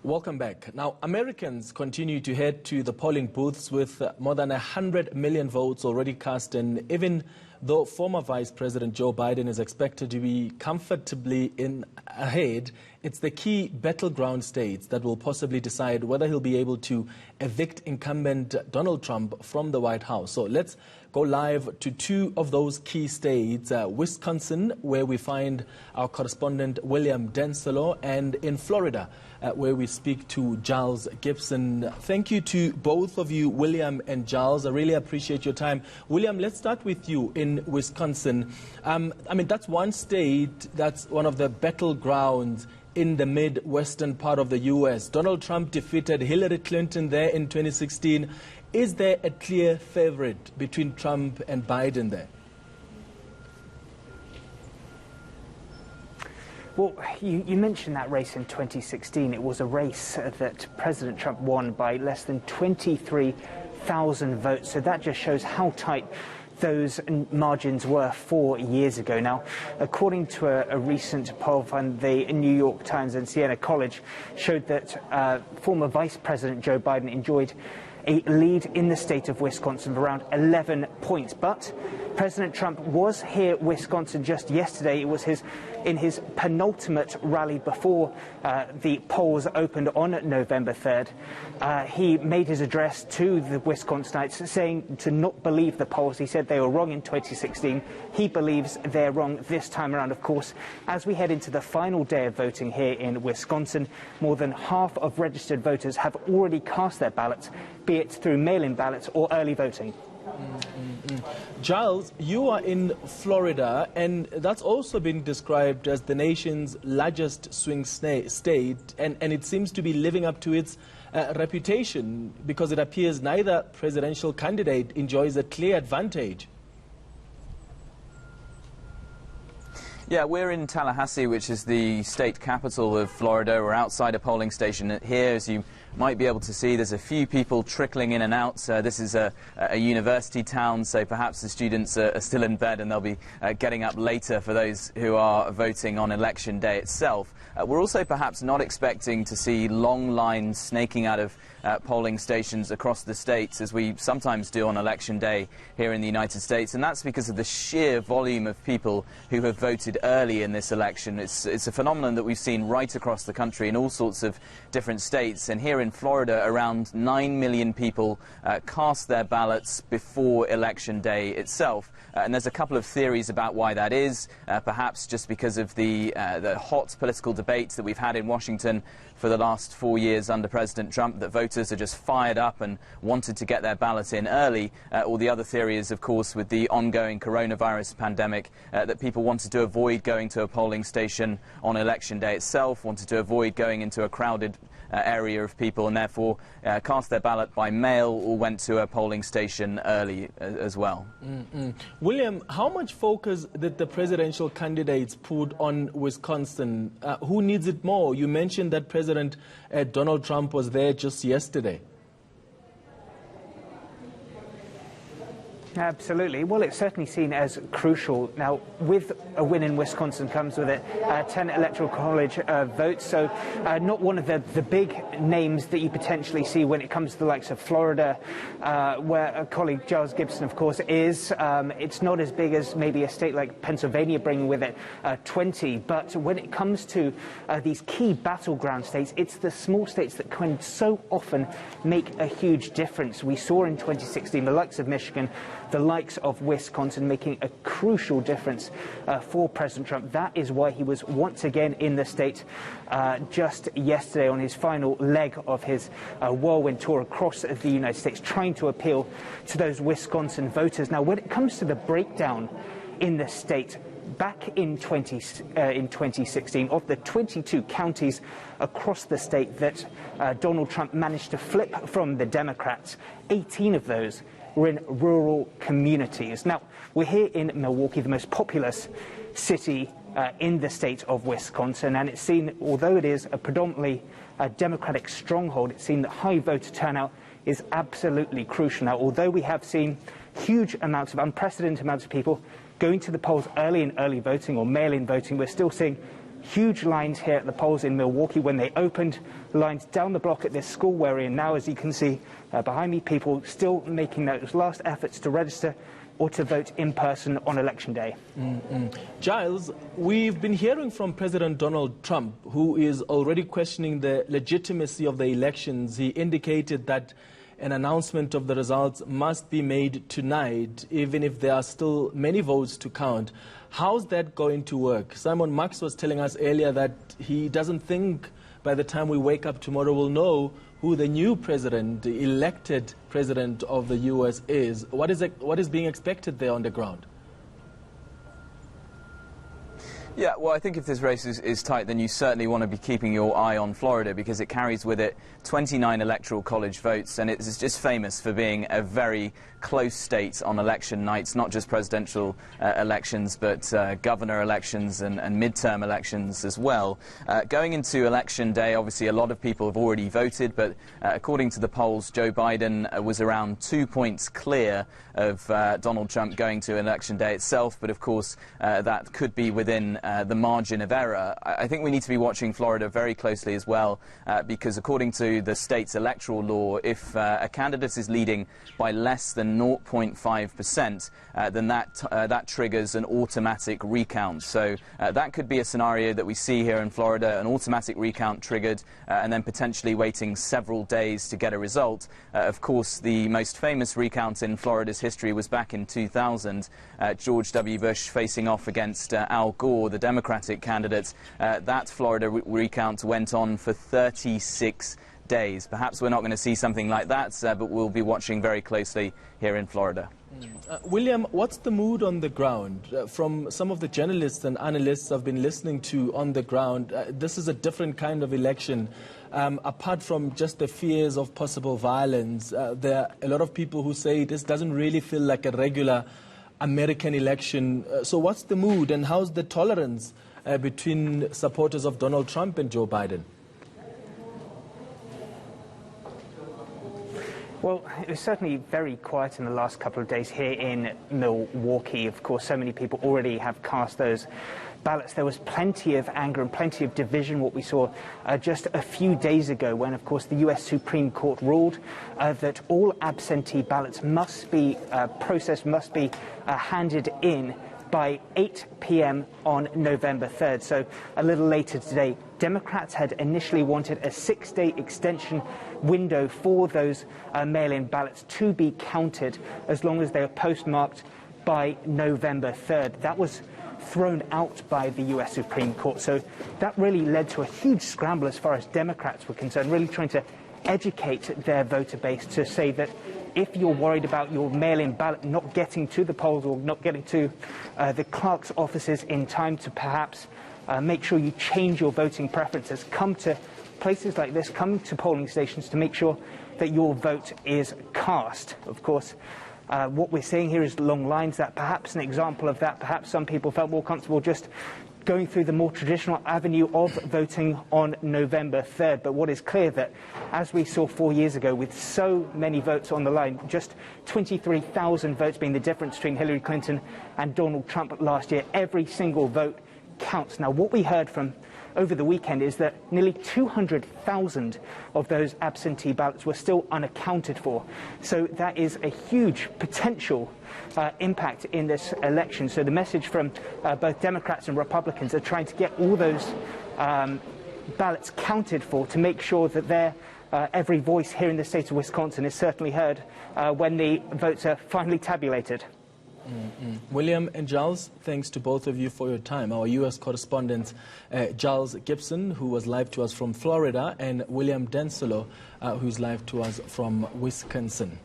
Welcome back. Now, Americans continue to head to the polling booths with more than 100 million votes already cast, and even though former Vice President Joe Biden is expected to be comfortably ahead, it's the key battleground states that will possibly decide whether he'll be able to evict incumbent Donald Trump from the White House. So let's go live to two of those key states, Wisconsin, where we find our correspondent William Denselow, and in Florida, where we speak to Giles Gibson. Thank you to both of you, William and Giles. I really appreciate your time. William, let's start with you in Wisconsin. I mean, that's one state that's one of the battlegrounds in the Midwestern part of the U.S. Donald Trump defeated Hillary Clinton there in 2016. Is there a clear favorite between Trump and Biden there? Well, you mentioned that race in 2016. It was a race that President Trump won by less than 23,000 votes. So that just shows how tight those margins were 4 years ago. Now, according to a recent poll from the New York Times and Siena College, showed that former Vice President Joe Biden enjoyed a lead in the state of Wisconsin of around 11 points. But President Trump was here in Wisconsin just yesterday. It was in his penultimate rally before the polls opened on November 3rd. He made his address to the Wisconsinites saying to not believe the polls. He said they were wrong in 2016. He believes they're wrong this time around. Of course, as we head into the final day of voting here in Wisconsin, more than half of registered voters have already cast their ballots, be it through mail-in ballots or early voting. Giles, you are in Florida, and that's also been described as the nation's largest swing state, and it seems to be living up to its reputation, because it appears neither presidential candidate enjoys a clear advantage. Yeah, we're in Tallahassee, which is the state capital of Florida. We're outside a polling station here. As you might be able to see, there's a few people trickling in and out. This is a university town, so perhaps the students are still in bed and they'll be getting up later for those who are voting on election day itself. We're also perhaps not expecting to see long lines snaking out of polling stations across the states, as we sometimes do on election day here in the United States, and that's because of the sheer volume of people who have voted early in this election. It's a phenomenon that we've seen right across the country in all sorts of different states, and here in Florida around 9 million people cast their ballots before election day itself. And there's a couple of theories about why that is, perhaps just because of the hot political debates that we've had in Washington for the last 4 years under President Trump, that voters are just fired up and wanted to get their ballot in early. Or the other theory is, of course, with the ongoing coronavirus pandemic, that people wanted to avoid going to a polling station on election day itself, wanted to avoid going into a crowded area of people, and therefore cast their ballot by mail or went to a polling station early as well. William, how much focus did the presidential candidates put on Wisconsin? Who needs it more? You mentioned that President Donald Trump was there just yesterday. Absolutely. Well, it's certainly seen as crucial. Now, with a win in Wisconsin comes with it 10 electoral college votes, so not one of the big names that you potentially see when it comes to the likes of Florida, where a colleague, Giles Gibson, of course, is. It's not as big as maybe a state like Pennsylvania bringing with it 20, but when it comes to these key battleground states, it's the small states that can so often make a huge difference. We saw in 2016 the likes of Michigan, the likes of Wisconsin making a crucial difference for President Trump. That is why he was once again in the state just yesterday on his final leg of his whirlwind tour across the United States, trying to appeal to those Wisconsin voters. Now, when it comes to the breakdown in the state, back in 2016, of the 22 counties across the state that Donald Trump managed to flip from the Democrats, 18 of those were in rural communities. Now, we're here in Milwaukee, the most populous city in the state of Wisconsin, and it's seen, although it is a predominantly Democratic stronghold, it's seen that high voter turnout is absolutely crucial. Now, although we have seen huge amounts of unprecedented amounts of people going to the polls early in early voting or mail-in voting, we're still seeing Huge lines here at the polls in Milwaukee when they opened, lines down the block at this school we're in now, as you can see behind me, people still making those last efforts to register or to vote in person on Election Day. Giles, we've been hearing from President Donald Trump, who is already questioning the legitimacy of the elections. He indicated that an announcement of the results must be made tonight, even if there are still many votes to count. How's that going to work? Simon Marx was telling us earlier that he doesn't think by the time we wake up tomorrow we'll know who the new president, the elected president of the U.S. is. What is being expected there on the ground? Yeah, well, I think if this race is tight, then you certainly want to be keeping your eye on Florida, because it carries with it 29 electoral college votes, and it's just famous for being a very close state on election nights, not just presidential elections, but governor elections and midterm elections as well. Going into Election Day, obviously a lot of people have already voted, but according to the polls, Joe Biden was around 2 points clear of Donald Trump going to Election Day itself, but of course that could be within the margin of error. I think we need to be watching Florida very closely as well, because according to the state's electoral law, if a candidate is leading by less than 0.5%, then that triggers an automatic recount. So that could be a scenario that we see here in Florida, an automatic recount triggered, and then potentially waiting several days to get a result. Of course, the most famous recount in Florida's history was back in 2000, George W. Bush facing off against Al Gore, the Democratic candidate. That Florida recount went on for 36 days. Perhaps we're not going to see something like that, but we'll be watching very closely here in Florida. William, what's the mood on the ground? From some of the journalists and analysts I've been listening to on the ground, this is a different kind of election. Apart from just the fears of possible violence, there are a lot of people who say this doesn't really feel like a regular American election. So what's the mood, and how's the tolerance between supporters of Donald Trump and Joe Biden? Well, it was certainly very quiet in the last couple of days here in Milwaukee. Of course, so many people already have cast those ballots. There was plenty of anger and plenty of division, what we saw just a few days ago when, of course, the U.S. Supreme Court ruled that all absentee ballots must be processed, must be handed in by 8 p.m. on November 3rd, so a little later today. Democrats had initially wanted a 6-day extension window for those mail-in ballots to be counted as long as they are postmarked by November 3rd. That was thrown out by the U.S. Supreme Court, so that really led to a huge scramble as far as Democrats were concerned, really trying to educate their voter base to say that if you're worried about your mail-in ballot not getting to the polls or not getting to the clerk's offices in time to perhaps make sure you change your voting preferences, come to places like this, come to polling stations to make sure that your vote is cast. Of course, what we're seeing here is long lines. That perhaps an example of that. Perhaps some people felt more comfortable just going through the more traditional avenue of voting on November 3rd. But what is clear that, as we saw 4 years ago, with so many votes on the line, just 23,000 votes being the difference between Hillary Clinton and Donald Trump last year, every single vote counts. Now, what we heard from over the weekend is that nearly 200,000 of those absentee ballots were still unaccounted for. So that is a huge potential impact in this election. So the message from both Democrats and Republicans are trying to get all those ballots counted for to make sure that their every voice here in the state of Wisconsin is certainly heard when the votes are finally tabulated. William and Giles, thanks to both of you for your time. Our U.S. correspondent, Giles Gibson, who was live to us from Florida, and William Denselow, who's live to us from Wisconsin.